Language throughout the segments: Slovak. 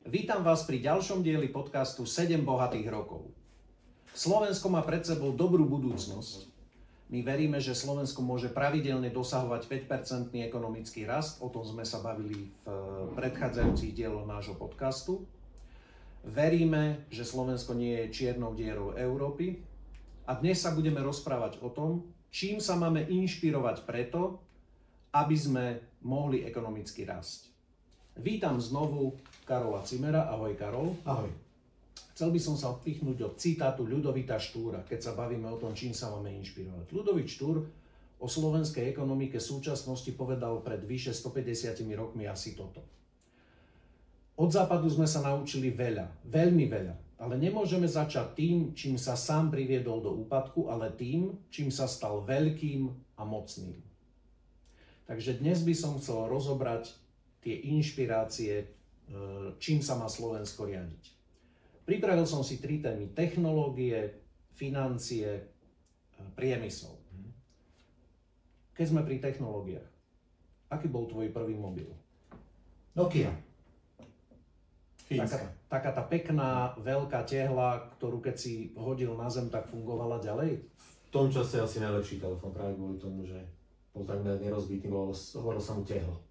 Vítam vás pri ďalšom dieli podcastu 7 bohatých rokov. Slovensko má pred sebou dobrú budúcnosť. My veríme, že Slovensko môže pravidelne dosahovať 5% ekonomický rast. O tom sme sa bavili v predchádzajúcich dieloch nášho podcastu. Veríme, že Slovensko nie je čiernou dierou Európy. A dnes sa budeme rozprávať o tom, čím sa máme inšpirovať preto, aby sme mohli ekonomicky rásť. Vítam znovu Karola Cimera. Ahoj, Karol. Ahoj. Chcel by som sa odpichnúť od citátu Ľudovita Štúra, keď sa bavíme o tom, čím sa máme inšpirovať. Ľudovít Štúr o slovenskej ekonomike súčasnosti povedal pred vyše 150 rokmi asi toto. Od západu sme sa naučili veľa, veľmi veľa, ale nemôžeme začať tým, čím sa sám priviedol do úpadku, ale tým, čím sa stal veľkým a mocným. Takže dnes by som chcel rozobrať tie inšpirácie, čím sa má Slovensko riadiť. Pripravil som si 3 témy: technológie, financie, priemysel. Keď sme pri technológiách, aký bol tvoj prvý mobil? Nokia. Fínska. Taká tá pekná, veľká tehla, ktorú keď si hodil na zem, tak fungovala ďalej? V tom čase asi najlepší telefón, práve kvôli tomu, že bol takmer nerozbitý, hovoril sa mu tehlo.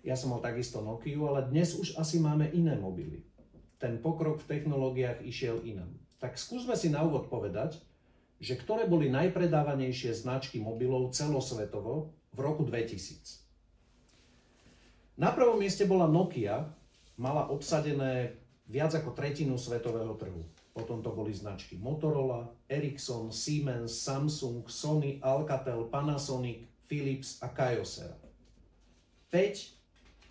Ja som mal takisto Nokiu, ale dnes už asi máme iné mobily. Ten pokrok v technológiách išiel inam. Tak skúsme si na úvod povedať, že ktoré boli najpredávanejšie značky mobilov celosvetovo v roku 2000. Na prvom mieste bola Nokia, mala obsadené viac ako tretinu svetového trhu. Potom to boli značky Motorola, Ericsson, Siemens, Samsung, Sony, Alcatel, Panasonic, Philips a Kyocera. 5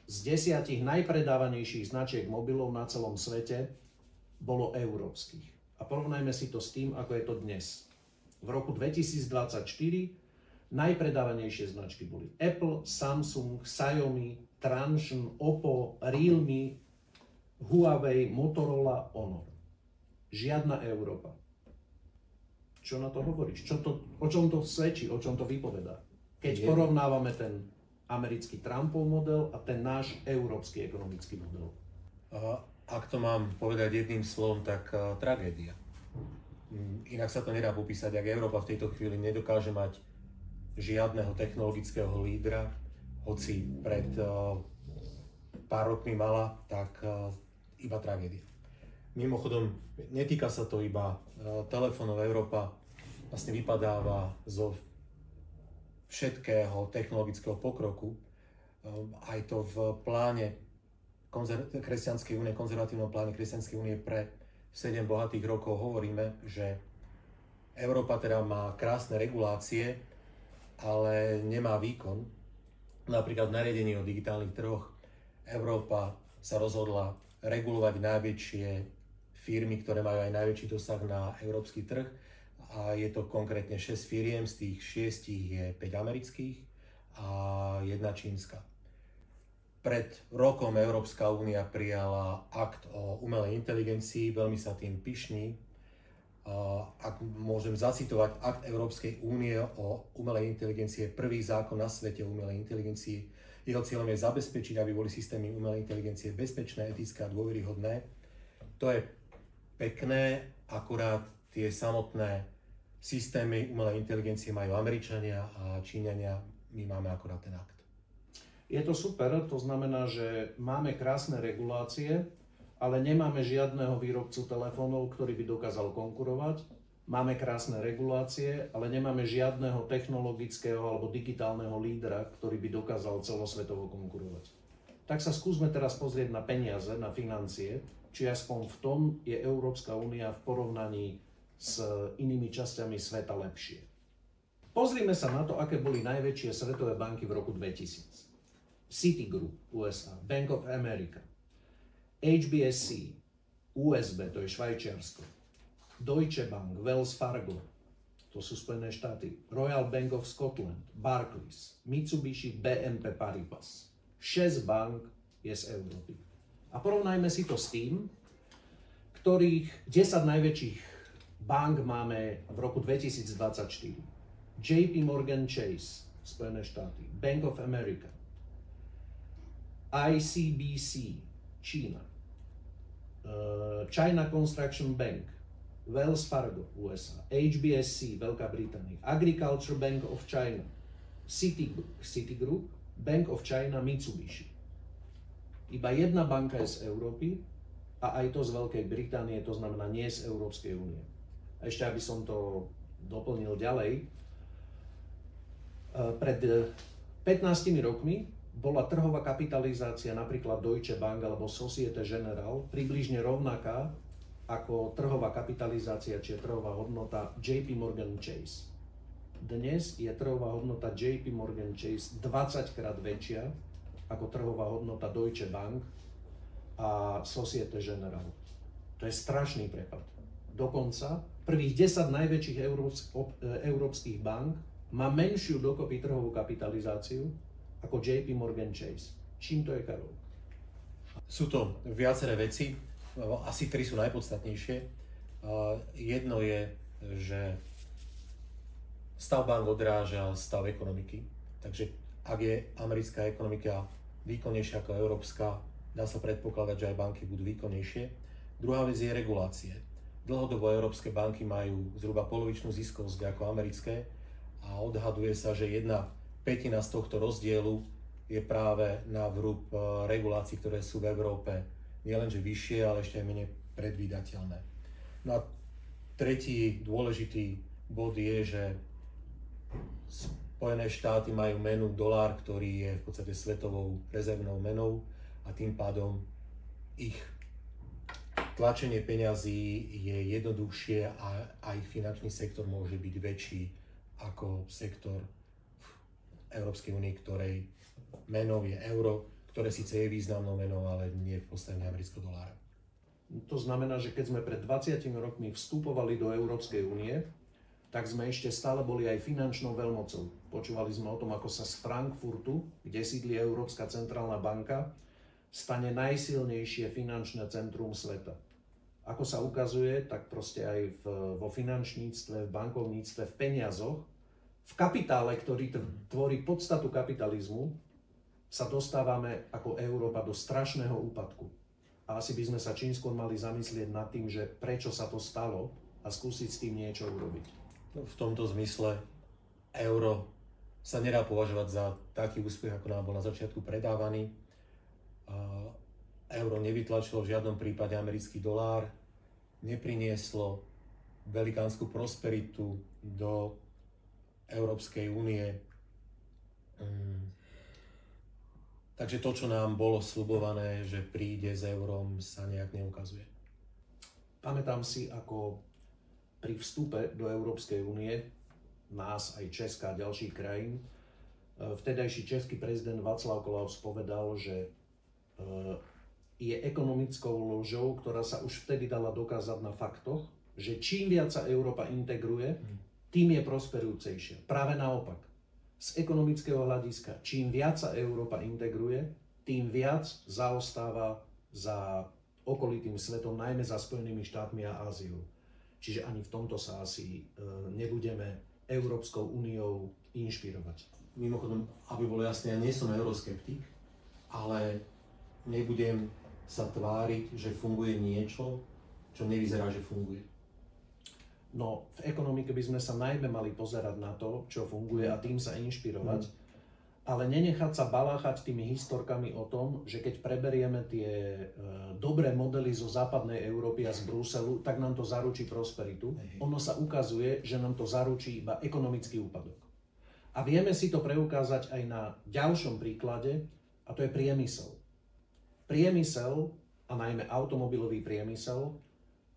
z 10 najpredávanejších značiek mobilov na celom svete bolo európskych. A porovnajme si to s tým, ako je to dnes. V roku 2024 najpredávanejšie značky boli Apple, Samsung, Xiaomi, Transsion, Oppo, Realme, Huawei, Motorola, Honor. Žiadna Európa. Čo na to hovoríš? O čom to svedčí? O čom to vypovedá? Keď porovnávame ten americký Trumpov model a ten náš európsky ekonomický model. Ak to mám povedať jedným slovom, tak tragédia. Inak sa to nedá popísať, ak Európa v tejto chvíli nedokáže mať žiadneho technologického lídra, hoci pred pár rokmi mala, tak iba tragédia. Mimochodom, netýka sa to iba telefónov. Európa vlastne vypadáva zo všetkého technologického pokroku. Aj to v pláne Kresťanskej únie, konzervatívnom pláne Kresťanskej únie pre 7 bohatých rokov hovoríme, že Európa teda má krásne regulácie, ale nemá výkon. Napríklad v nariadení o digitálnych trhoch Európa sa rozhodla regulovať najväčšie firmy, ktoré majú aj najväčší dosah na európsky trh. A je to konkrétne 6 firiem, z tých 6 je 5 amerických a 1 čínska. Pred rokom Európska únia prijala akt o umelej inteligencii, veľmi sa tým pyšní. Ak môžem zacitovať, akt Európskej únie o umelej inteligencii je prvý zákon na svete o umelej inteligencii. Jeho cieľom je zabezpečiť, aby boli systémy umelej inteligencie bezpečné, etické a dôveryhodné. To je pekné, akurát tie samotné systémy umelej inteligencie majú Američania a Číňania, my máme akurát ten akt. Je to super, to znamená, že máme krásne regulácie, ale nemáme žiadneho výrobcu telefónov, ktorý by dokázal konkurovať. Máme krásne regulácie, ale nemáme žiadneho technologického alebo digitálneho lídra, ktorý by dokázal celosvetovo konkurovať. Tak sa skúsme teraz pozrieť na peniaze, na financie, či aspoň v tom je Európska únia v porovnaní s inými časťami sveta lepšie. Pozrime sa na to, aké boli najväčšie svetové banky v roku 2000. Citigroup, USA, Bank of America, HSBC, USB, to je Švajčiarsko, Deutsche Bank, Wells Fargo, to sú Spojené štáty, Royal Bank of Scotland, Barclays, Mitsubishi, BNP Paribas. 6 bank je z Európy. A porovnajme si to s tým, ktorých 10 najväčších bank máme v roku 2024. JP Morgan Chase, Spojené štáty, Bank of America, ICBC, Čína, China Construction Bank, Wells Fargo, USA, HBSC, Veľká Británia, Agriculture Bank of China, Citigroup, Bank of China, Mitsubishi. Iba jedna banka je z Európy a aj to z Veľkej Británie, to znamená nie z Európskej únie. A ešte, aby som to doplnil ďalej, pred 15 rokmi bola trhová kapitalizácia napríklad Deutsche Bank alebo Societe Generale približne rovnaká ako trhová kapitalizácia či trhová hodnota JP Morgan Chase. Dnes je trhová hodnota JP Morgan Chase 20 krát väčšia ako trhová hodnota Deutsche Bank a Societe Generale. To je strašný prepad. Dokonca prvých 10 najväčších európskych bank má menšiu dokopy trhovú kapitalizáciu ako JP Morgan Chase. Čím to je, Karol? Sú to viaceré veci, asi tri sú najpodstatnejšie. Jedno je, že stav bank odráža stav ekonomiky. Takže ak je americká ekonomika výkonnejšia ako európska, dá sa predpokladať, že aj banky budú výkonnejšie. Druhá vec je regulácie. Dlhodobo európske banky majú zhruba polovičnú ziskovosť ako americké a odhaduje sa, že 1/5 z tohto rozdielu je práve na vrúb regulácií, ktoré sú v Európe nielenže vyššie, ale ešte aj menej predvídateľné. No a tretí dôležitý bod je, že Spojené štáty majú menu dolár, ktorý je v podstate svetovou rezervnou menou a tým pádom ich tlačenie peňazí je jednoduchšie a aj finančný sektor môže byť väčší ako sektor v Európskej únii, ktorej menou je euro, ktoré síce je významnou menou, ale nie v postavení amerického dolára. To znamená, že keď sme pred 20 rokmi vstupovali do Európskej únie, tak sme ešte stále boli aj finančnou veľmocou. Počúvali sme o tom, ako sa z Frankfurtu, kde sídli Európska centrálna banka, stane najsilnejšie finančné centrum sveta. Ako sa ukazuje, tak proste aj vo finančníctve, v bankovníctve, v peniazoch, v kapitále, ktorý tvorí podstatu kapitalizmu, sa dostávame ako Európa do strašného úpadku. A asi by sme sa čím skôr mali zamyslieť nad tým, že prečo sa to stalo a skúsiť s tým niečo urobiť. V tomto zmysle euro sa nedá považovať za taký úspech, ako nám bol na začiatku predávaný. Euro nevytlačilo v žiadnom prípade americký dolár, neprinieslo velikánsku prosperitu do Európskej únie. Takže to, čo nám bolo sľubované, že príde s eurom, sa nejak neukazuje. Pamätám si, ako pri vstupe do Európskej únie, nás aj Česka a ďalších krajín, vtedajší český prezident Václav Klaus povedal, že je ekonomickou ložou, ktorá sa už vtedy dala dokázať na faktoch, že čím viac sa Európa integruje, tým je prosperujúcejšia. Práve naopak. Z ekonomického hľadiska, čím viac sa Európa integruje, tým viac zaostáva za okolitým svetom, najmä za Spojenými štátmi a Áziou. Čiže ani v tomto sa asi nebudeme Európskou úniou inšpirovať. Mimochodom, aby bolo jasné, ja nie som euroskeptik, ale nebudem sa tváriť, že funguje niečo, čo nevyzerá, že funguje. No, v ekonomike by sme sa najmä mali pozerať na to, čo funguje a tým sa inšpirovať, ale nenechať sa baláchať tými historkami o tom, že keď preberieme tie dobré modely zo západnej Európy a z Bruselu, tak nám to zaručí prosperitu. Ono sa ukazuje, že nám to zaručí iba ekonomický úpadok. A vieme si to preukázať aj na ďalšom príklade, a to je priemysel. Priemysel, a najmä automobilový priemysel,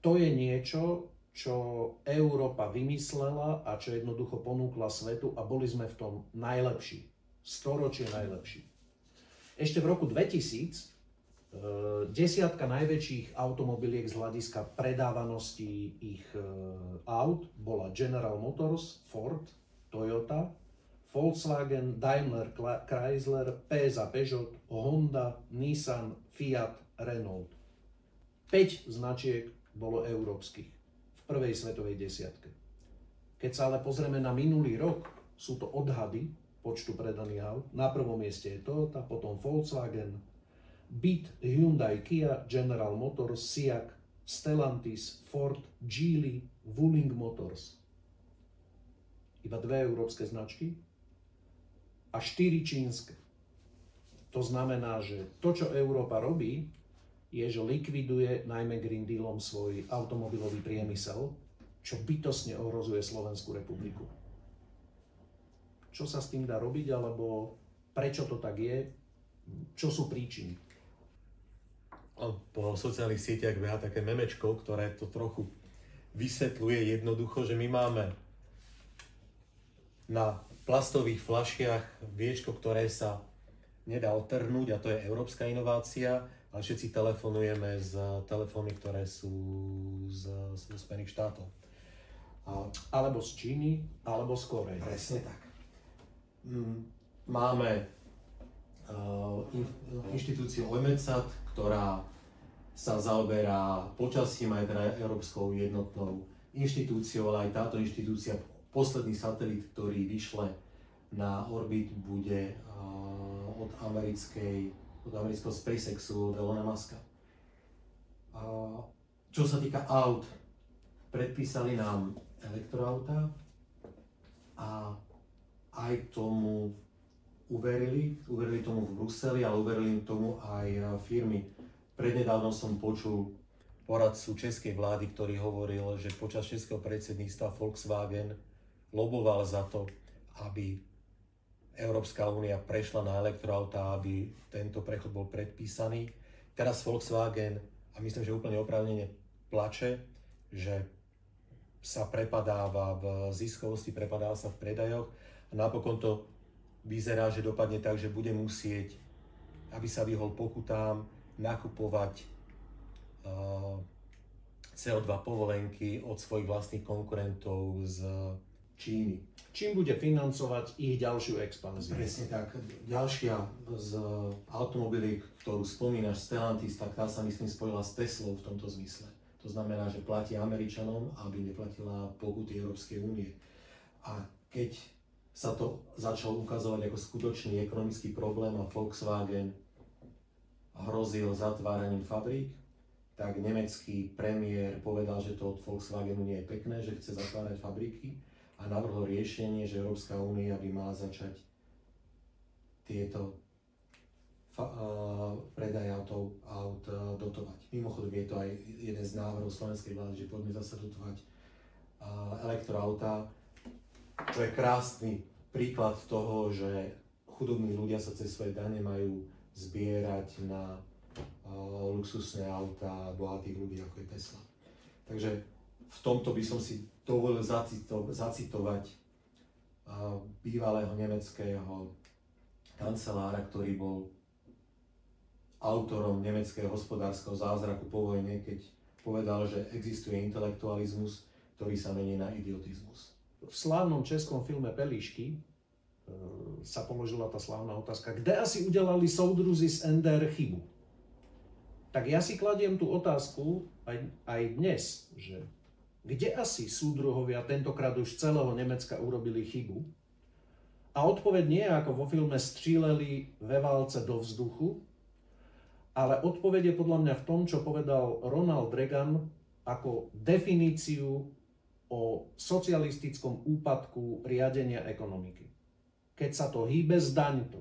to je niečo, čo Európa vymyslela a čo jednoducho ponúkla svetu a boli sme v tom najlepší. Storočie najlepší. Ešte v roku 2000 desiatka najväčších automobiliek z hľadiska predávanosti ich aut bola General Motors, Ford, Toyota, Volkswagen, Daimler, Chrysler, PSA, Peugeot, Honda, Nissan, Fiat, Renault. 5 značiek bolo európskych v prvej svetovej desiatke. Keď sa ale pozrieme na minulý rok, sú to odhady počtu predaných aut. Na prvom mieste je Toyota, potom Volkswagen, BYD, Hyundai, Kia, General Motors, SIAC, Stellantis, Ford, Geely, Wuling Motors. Iba 2 európske značky a 4 čínske. To znamená, že to, čo Európa robí, je, že likviduje najmä Green Dealom svoj automobilový priemysel, čo bytostne ohrozuje Slovenskú republiku. Čo sa s tým dá robiť, alebo prečo to tak je, čo sú príčiny? Po sociálnych sieťach beha také memečko, ktoré to trochu vysvetľuje jednoducho, že my máme na plastových fľašiach viečko, ktoré sa nedá odtrhnúť, a to je európska inovácia, ale všetci telefonujeme s telefónmi, ktoré sú z Spojených štátov. Alebo z Číny, alebo z Korei. Presne tak. Máme inštitúciu OEMETSAT, ktorá sa zaoberá počasím, aj teda Európskou jednotnou inštitúciou, ale aj táto inštitúcia, posledný satelit, ktorý vyšle na orbit, bude od amerického SpaceXu, od Elona Muska. Čo sa týka aut, predpísali nám elektroauta a aj tomu uverili tomu v Bruseli, ale uverili tomu aj firmy. Prednedávnom som počul poradcu českej vlády, ktorý hovoril, že počas českého predsedníctva Volkswagen loboval za to, aby Európska únia prešla na elektroautá, aby tento prechod bol predpísaný. Teraz Volkswagen, a myslím, že úplne oprávnene, plače, že sa prepadáva v ziskovosti, prepadáva sa v predajoch a napokon to vyzerá, že dopadne tak, že bude musieť, aby sa vyhol pokutám, nakupovať CO2 povolenky od svojich vlastných konkurentov z Číny. Čím bude financovať ich ďalšiu expanziu? Presne tak. Ďalšia z automobily, ktorú spomínaš, Stellantis, tak tá sa myslím spojila s Teslou v tomto zmysle. To znamená, že platí Američanom, aby neplatila pokuty Európskej únie. A keď sa to začalo ukazovať ako skutočný ekonomický problém a Volkswagen hrozil zatváraním fabrík, tak nemecký premiér povedal, že to od Volkswagenu nie je pekné, že chce zatvárať fabriky a navrhol riešenie, že Európska únia by mala začať tieto predaj aut dotovať. Mimochodom je to aj jeden z návrhov slovenskej vlády, že poďme zase dotovať elektroautá, čo je krásny príklad toho, že chudobní ľudia sa cez svoje dane majú zbierať na luxusné autá bohatých ľudí, ako je Tesla. Takže v tomto by som si dovolil zacitovať bývalého nemeckého kancelára, ktorý bol autorom nemeckého hospodárskeho zázraku po vojne, keď povedal, že existuje intelektualizmus, ktorý sa mení na idiotizmus. V slávnom českom filme Pelíšky sa položila tá slávna otázka, kde asi udelali soudruzi z NDR chybu. Tak ja si kladiem tú otázku aj dnes, že kde asi súdruhovia tentokrát už celého Nemecka urobili chybu? A odpoveď nie je ako vo filme Stříleli ve válce do vzduchu, ale odpoveď je podľa mňa v tom, čo povedal Ronald Reagan ako definíciu o socialistickom úpadku riadenia ekonomiky. Keď sa to hýbe, zdaň to.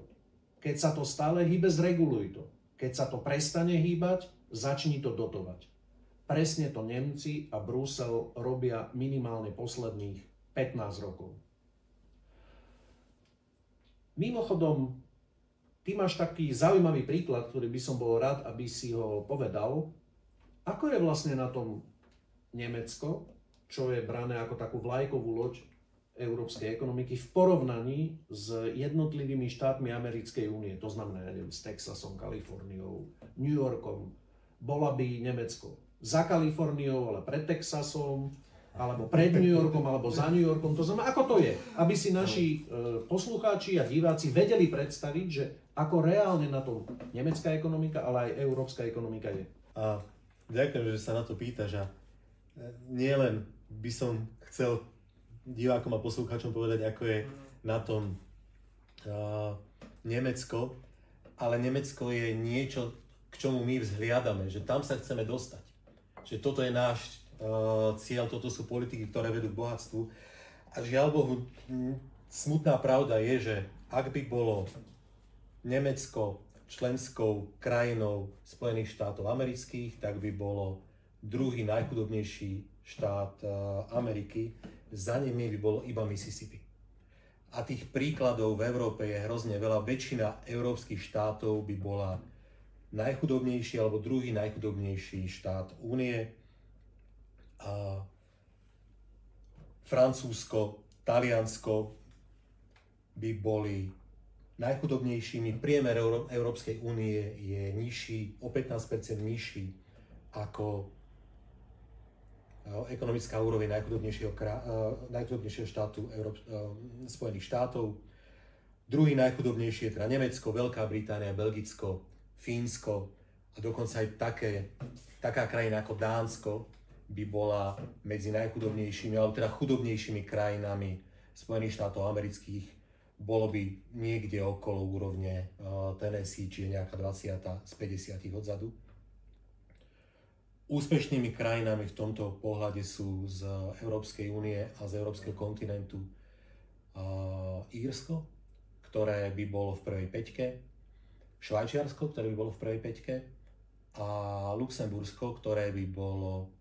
Keď sa to stále hýbe, zreguluj to. Keď sa to prestane hýbať, začni to dotovať. Presne to Nemci a Brusel robia minimálne posledných 15 rokov. Mimochodom, ty máš taký zaujímavý príklad, ktorý by som bol rád, aby si ho povedal. Ako je vlastne na tom Nemecko, čo je brané ako takú vlajkovú loď európskej ekonomiky v porovnaní s jednotlivými štátmi Americkej únie, to znamená, ja neviem, s Texasom, Kaliforniou, New Yorkom, bola by Nemecko za Kaliforniou, ale pred Texasom, alebo pred New Yorkom, alebo za New Yorkom, to znamená, ako to je, aby si naši poslucháči a diváci vedeli predstaviť, že ako reálne na to nemecká ekonomika, ale aj európska ekonomika je. A ďakujem, že sa na to pýtaš. A nielen by som chcel divákom a poslucháčom povedať, ako je na tom Nemecko, ale Nemecko je niečo k čomu my vzhliadame, že tam sa chceme dostať. Že toto je náš cieľ, toto sú politiky, ktoré vedú k bohatstvu. A žiaľ Bohu, smutná pravda je, že ak by bolo Nemecko členskou krajinou Spojených štátov amerických, tak by bolo druhý najchudobnejší štát Ameriky. Za nimi by bolo iba Mississippi. A tých príkladov v Európe je hrozne veľa. Väčšina európskych štátov by bola najchudobnejší alebo druhý najchudobnejší štát Únie. A Francúzsko, Taliansko by boli najchudobnejšími. Priemer Európskej únie je nižší, o 15% nižší ako ekonomická úroveň najchudobnejšieho štátu Spojených štátov. Druhý najchudobnejší je teda Nemecko, Veľká Británia, Belgicko, Fínsko a dokonca aj taká krajina ako Dánsko by bola medzi najchudobnejšími, alebo teda chudobnejšími krajinami Spojených štátov amerických. Bolo by niekde okolo úrovne Tennessee, čiže nejaká 20 z 50 odzadu. Úspešnými krajinami v tomto pohľade sú z Európskej únie a z európskeho kontinentu Írsko, ktoré by bolo v prvej päťke, Švajčiarsko, ktoré by bolo v prvej päťke a Luxembursko, ktoré by bolo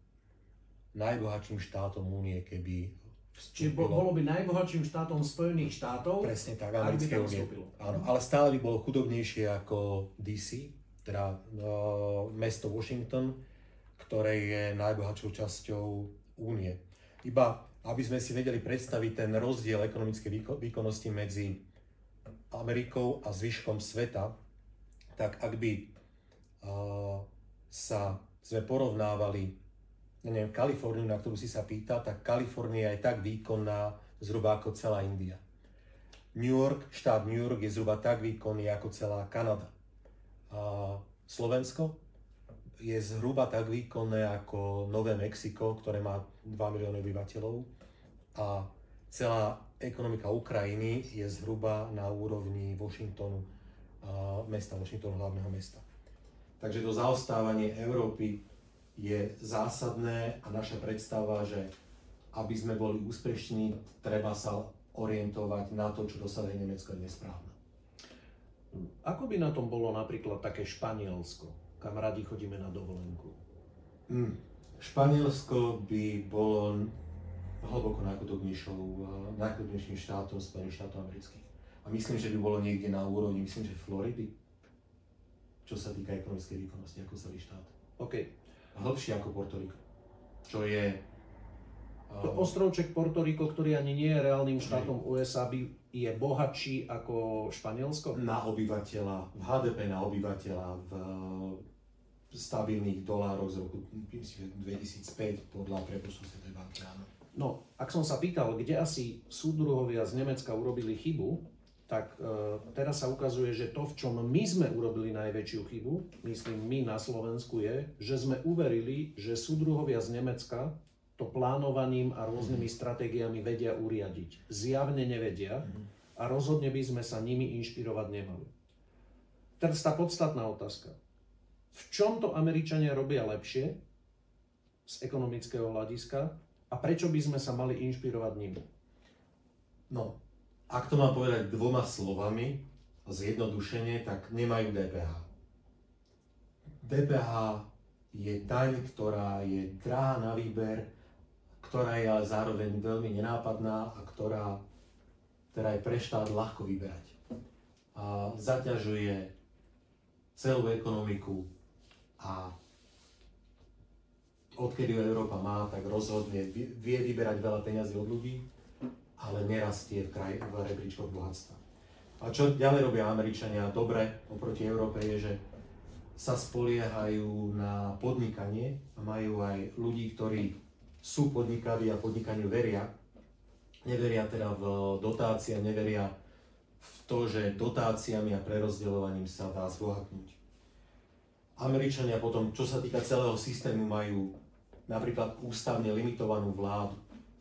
najbohatším štátom únie, keby Čiže bolo by najbohatším štátom Spojených štátov. Presne tak, Americkej únie. Áno, ale stále by bolo chudobnejšie ako DC, teda mesto Washington, ktoré je najbohatšou časťou únie. Iba aby sme si vedeli predstaviť ten rozdiel ekonomickej výkonnosti medzi Amerikou a zvyškom sveta, tak ak by sme porovnávali neviem, Kaliforniu, na ktorú si sa pýta, tak Kalifornia je tak výkonná zhruba ako celá India. Štát New York je zhruba tak výkonný ako celá Kanada. A Slovensko je zhruba tak výkonné ako Nové Mexiko, ktoré má 2 milióny obyvateľov. A celá ekonomika Ukrajiny je zhruba na úrovni Washingtonu, mesta Washingtonu, hlavného mesta. Takže to zaostávanie Európy je zásadné a naša predstava, že aby sme boli úspešní, treba sa orientovať na to, čo dosahuje Nemecko, je nesprávne. Ako by na tom bolo napríklad také Španielsko, kam radi chodíme na dovolenku? Španielsko by bolo hlboko najchudobnejším štátom Spojených štátov amerických. A myslím, že by bolo niekde na úrovni, myslím, že Floridy, čo sa týka ekonomickej výkonnosti ako celý štát. OK. Hĺbšie ako Puerto Rico, čo je... To ostrovček Puerto Rico, ktorý ani nie je reálnym štátom USA, je bohatší ako Španielsko? Na obyvateľa, v HDP na obyvateľa, v stabilných dolároch z roku 2005 podľa prepočtu Svetej banky, áno. No, ak som sa pýtal, kde asi súdruhovia z Nemecka urobili chybu, tak teraz sa ukazuje, že to, v čom my sme urobili najväčšiu chybu, myslím my na Slovensku, je, že sme uverili, že súdruhovia z Nemecka to plánovaním a rôznymi stratégiami vedia uriadiť. Zjavne nevedia a rozhodne by sme sa nimi inšpirovať nemali. Teraz tá podstatná otázka. V čom to Američania robia lepšie z ekonomického hľadiska a prečo by sme sa mali inšpirovať nimi? No, ak to mám povedať dvoma slovami, zjednodušene, tak nemajú DPH. DPH je daň, ktorá je drahá na výber, ktorá je ale zároveň veľmi nenápadná a ktorá je pre štát ľahko vyberať. A zaťažuje celú ekonomiku a odkedy ju Európa má, tak rozhodne vie vyberať veľa peňazí od ľudí, ale nerastie v rebríčkoch bohatstva. A čo ďalej robia Američania dobre oproti Európe je, že sa spoliehajú na podnikanie a majú aj ľudí, ktorí sú podnikaví a podnikaniu veria. Neveria teda v dotácie, neveria v to, že dotáciami a prerozdeľovaním sa dá zbohatnúť. Američania potom, čo sa týka celého systému, majú napríklad ústavne limitovanú vládu.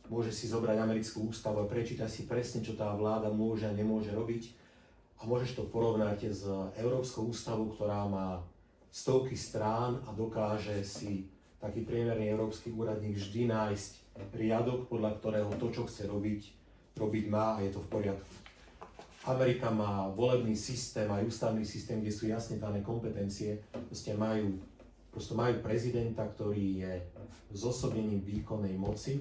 Môže si zobrať americkú ústavu a prečítať si presne, čo tá vláda môže a nemôže robiť. A môžeš to porovnať s Európskou ústavou, ktorá má stovky strán a dokáže si taký priemerný európsky úradník vždy nájsť riadok, podľa ktorého to, čo chce robiť má a je to v poriadku. Amerika má volebný systém, aj ústavný systém, kde sú jasne dané kompetencie. Proste majú prezidenta, ktorý je zosobnením výkonnej moci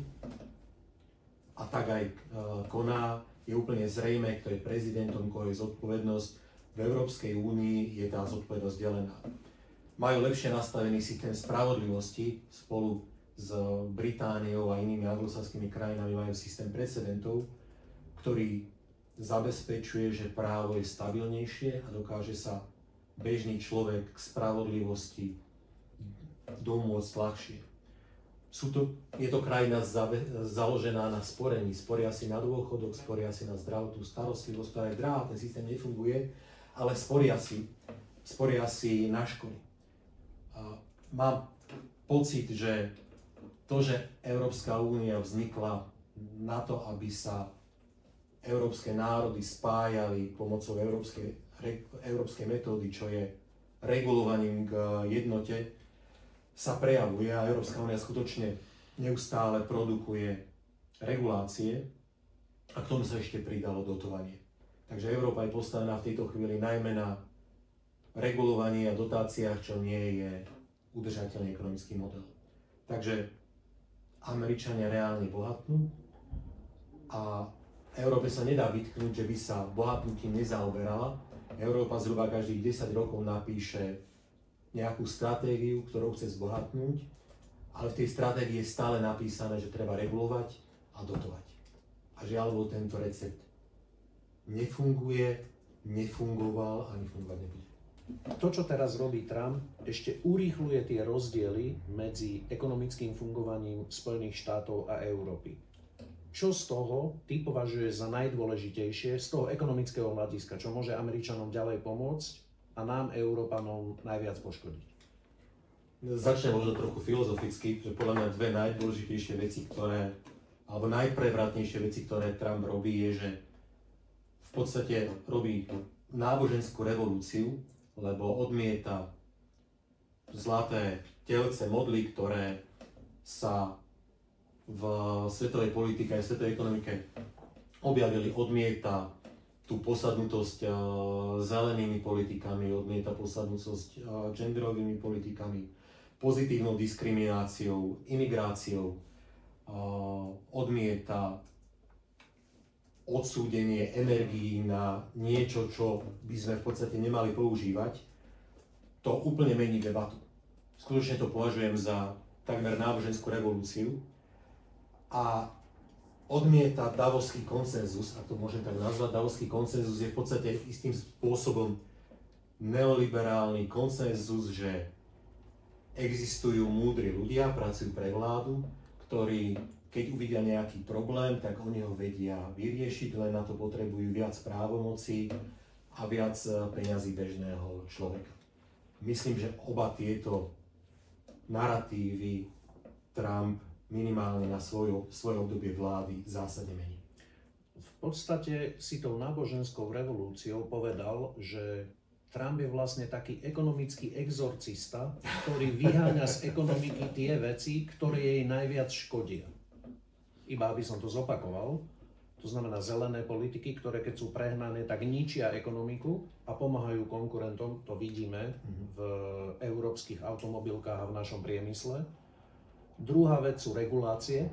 a tak aj koná. Je úplne zrejme, kto je prezidentom, koho je zodpovednosť. V Európskej únii je tá zodpovednosť delená. Majú lepšie nastavený systém spravodlivosti spolu s Britániou a inými anglosaskými krajinami, majú systém precedentov, ktorý zabezpečuje, že právo je stabilnejšie a dokáže sa bežný človek k spravodlivosti domôcť ľahšie. Je to krajina založená na sporení. Sporia si na dôchodok, sporia si na zdravotnú starostlivosť, ktorá je drahá, ten systém nefunguje, ale sporia si na školy. Mám pocit, že to, že Európska únia vznikla na to, aby sa európske národy spájali pomocou európskej metódy, čo je regulovaním k jednote, sa prejavuje a Európska únia skutočne neustále produkuje regulácie a k tomu sa ešte pridalo dotovanie. Takže Európa je postavená v tejto chvíli najmä na regulovaní a dotáciách, čo nie je udržateľný ekonomický model. Takže Američania reálne bohatnú a Európe sa nedá vytknúť, že by sa bohatnutím nezaoberala. Európa zhruba každých 10 rokov napíše nejakú stratégiu, ktorou chce zbohatnúť, ale v tej stratégii je stále napísané, že treba regulovať a dotovať. A žiaľ, tento recept nefunguje, nefungoval a nefungovať nebude. To, čo teraz robí Trump, ešte urýchľuje tie rozdiely medzi ekonomickým fungovaním Spojených štátov a Európy. Čo z toho ty považuješ za najdôležitejšie z toho ekonomického hľadiska, čo môže Američanom ďalej pomôcť a nám, Európanom, najviac poškodiť? Začnem možno trochu filozoficky, že podľa mňa dve najdôležitejšie veci, alebo najprevratnejšie veci, ktoré Trump robí, je, že v podstate robí náboženskú revolúciu, lebo odmieta zlaté telce modly, ktoré sa v svetovej politike a svetovej ekonomike objavili, odmieta tú posadnutosť zelenými politikami, odmieta posadnutosť genderovými politikami, pozitívnou diskrimináciou, imigráciou, odmieta odsúdenie energií na niečo, čo by sme v podstate nemali používať. To úplne mení debatu. Skutočne to považujem za takmer náboženskú revolúciu a odmieta Davosský konsenzus, ak to môžem tak nazvať. Davosský konsenzus je v podstate istým spôsobom neoliberálny konsenzus, že existujú múdri ľudia, pracujú pre vládu, ktorí, keď uvidia nejaký problém, tak oni ho vedia vyriešiť, len na to potrebujú viac právomocí a viac peňazí bežného človeka. Myslím, že oba tieto naratívy Trump minimálne na svoje obdobie vlády zásadne mení. V podstate si tou náboženskou revolúciou povedal, že Trump je vlastne taký ekonomický exorcista, ktorý vyháňa z ekonomiky tie veci, ktoré jej najviac škodia. Iba aby som to zopakoval, to znamená zelené politiky, ktoré keď sú prehnané, tak ničia ekonomiku a pomáhajú konkurentom, to vidíme v európskych automobilkách a v našom priemysle. Druhá vec sú regulácie,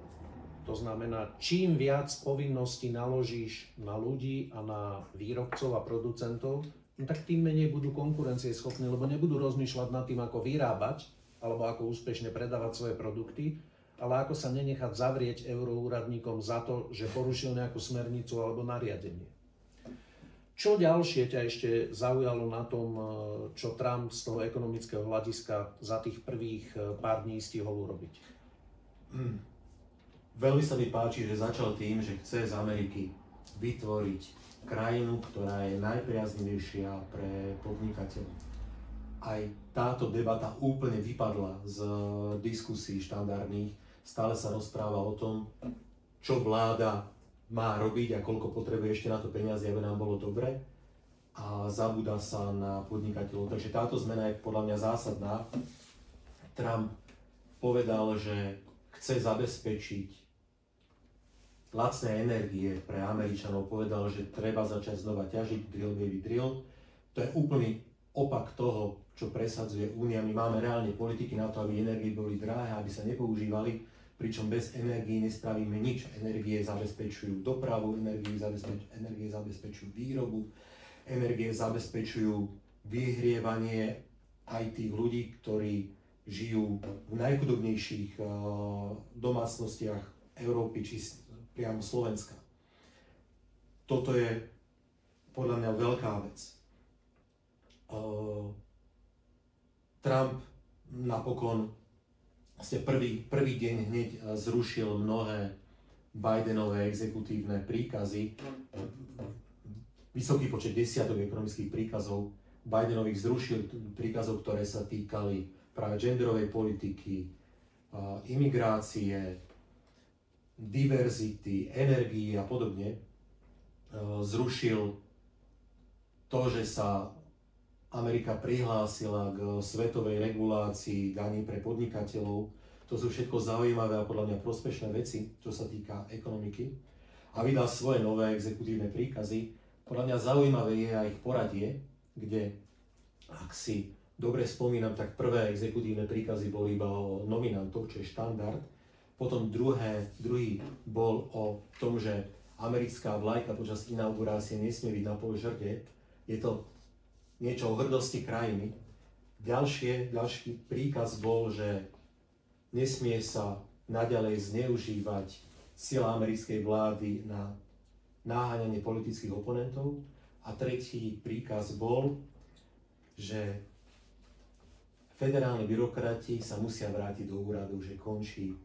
to znamená, čím viac povinností naložíš na ľudí a na výrobcov a producentov, no tak tým menej budú konkurencieschopní, lebo nebudú rozmýšľať nad tým, ako vyrábať alebo ako úspešne predávať svoje produkty, ale ako sa nenechať zavrieť euroúradníkom za to, že porušil nejakú smernicu alebo nariadenie. Čo ďalšie ťa ešte zaujalo na tom, čo Trump z toho ekonomického hľadiska za tých prvých pár dní stihol urobiť? Veľmi sa mi páči, že začal tým, že chce z Ameriky vytvoriť krajinu, ktorá je najpriaznivejšia pre podnikateľov. Aj táto debata úplne vypadla z diskusí štandardných. Stále sa rozpráva o tom, čo vláda má robiť a koľko potrebuje ešte na to peniazy, aby nám bolo dobre. a zabúda sa na podnikateľov. Takže táto zmena je podľa mňa zásadná. Trump povedal, že chce zabezpečiť lacné energie pre Američanov. Povedal, že treba začať znova ťažiť, drill baby drill. To je úplný opak toho, čo presadzuje Únia. My máme reálne politiky na to, aby energie boli drahé, aby sa nepoužívali, pričom bez energií nespravíme nič. Energie zabezpečujú dopravu, energie zabezpečujú výrobu, energie zabezpečujú vyhrievanie aj tých ľudí, ktorí žijú v najchudobnejších domácnostiach Európy, či priamo Slovenska. Toto je podľa mňa veľká vec. Trump napokon prvý deň hneď zrušil mnohé Bidenové exekutívne príkazy. Vysoký počet desiatok ekonomických príkazov Bidenových zrušil príkazov, ktoré sa týkali práve genderovej politiky, imigrácie, diverzity, energií a podobne. Zrušil to, že sa Amerika prihlásila k svetovej regulácii daní pre podnikateľov. To sú všetko zaujímavé a podľa mňa prospešné veci, čo sa týka ekonomiky. A vydal svoje nové exekutívne príkazy. Podľa mňa zaujímavé je aj ich poradie, kde, ak si dobre spomínam, tak prvé exekutívne príkazy boli iba o nominantoch, čo je štandard. Potom druhý bol o tom, že americká vlajka počas inaugurácie nesmie byť na polžrde. Je to niečo o hrdosti krajiny. Ďalší príkaz bol, že nesmie sa naďalej zneužívať sila americkej vlády na naháňanie politických oponentov. A tretí príkaz bol, že federálni byrokrati sa musia vrátiť do úradu, že končí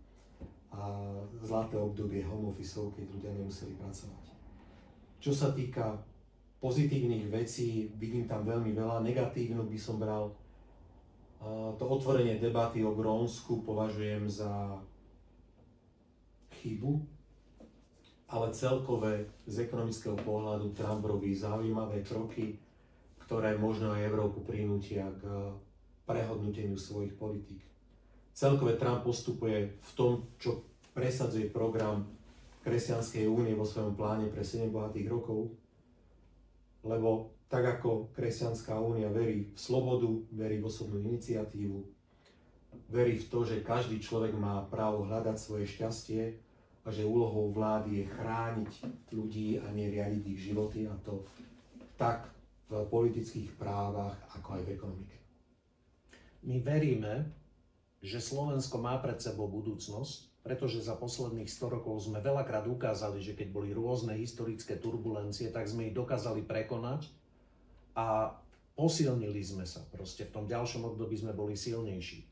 zlaté obdobie home officeov, keď ľudia nemuseli pracovať. Čo sa týka pozitívnych vecí, vidím tam veľmi veľa. Negatívnu by som bral to otvorenie debaty o Grónsku považujem za chybu, ale celkové z ekonomického pohľadu Trump robí zaujímavé kroky, ktoré možno aj Európu prinútia k prehodnoteniu svojich politík. Celkové Trump postupuje v tom, čo presadzuje program Kresťanskej únie vo svojom pláne pre 7 bohatých rokov, lebo tak ako Kresťanská únia verí v slobodu, verí v osobnú iniciatívu, verí v to, že každý človek má právo hľadať svoje šťastie a že úlohou vlády je chrániť ľudí a nie riadiť ich životy, a to tak v politických právach, ako aj v ekonomike. My veríme, že Slovensko má pred sebou budúcnosť, pretože za posledných 100 rokov sme veľakrát ukázali, že keď boli rôzne historické turbulencie, tak sme ich dokázali prekonať a posilnili sme sa. Proste v tom ďalšom období sme boli silnejší.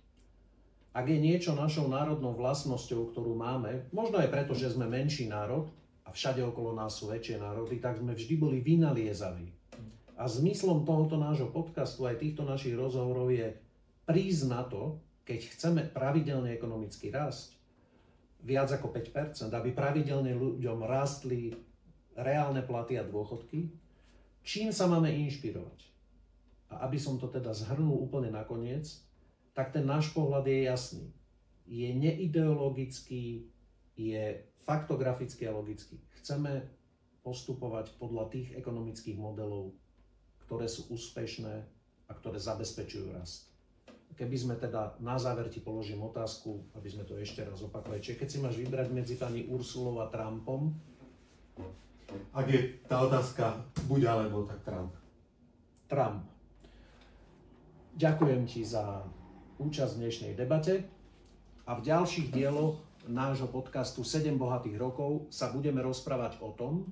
Ak je niečo našou národnou vlastnosťou, ktorú máme, možno aj preto, že sme menší národ a všade okolo nás sú väčšie národy, tak sme vždy boli vynaliezaví. A zmyslom tohoto nášho podcastu aj týchto našich rozhovorov je prísť na to, keď chceme pravidelne ekonomicky rásť, viac ako 5%, aby pravidelne ľuďom rástli reálne platy a dôchodky, čím sa máme inšpirovať. A aby som to teda zhrnul úplne nakoniec, tak ten náš pohľad je jasný. Je neideologický, je faktografický a logický. Chceme postupovať podľa tých ekonomických modelov, ktoré sú úspešné a ktoré zabezpečujú rast. Keby sme teda, na záver ti položím otázku, aby sme to ešte raz opakovali. Čiže keď si máš vybrať medzi pani Ursulou a Trumpom? Ak je tá otázka buď alebo, tak Trump. Trump. Ďakujem ti za účasť v dnešnej debate a v ďalších dieloch nášho podcastu 7 bohatých rokov sa budeme rozprávať o tom,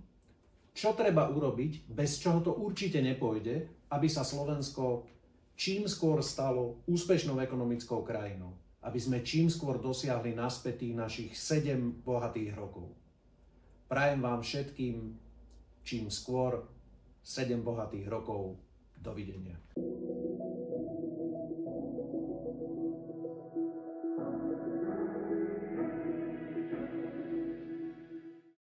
čo treba urobiť, bez čoho to určite nepôjde, aby sa Slovensko čím skôr stalo úspešnou ekonomickou krajinou, aby sme čím skôr dosiahli naspäť tých našich 7 bohatých rokov. Prajem vám všetkým čím skôr 7 bohatých rokov. Dovidenia.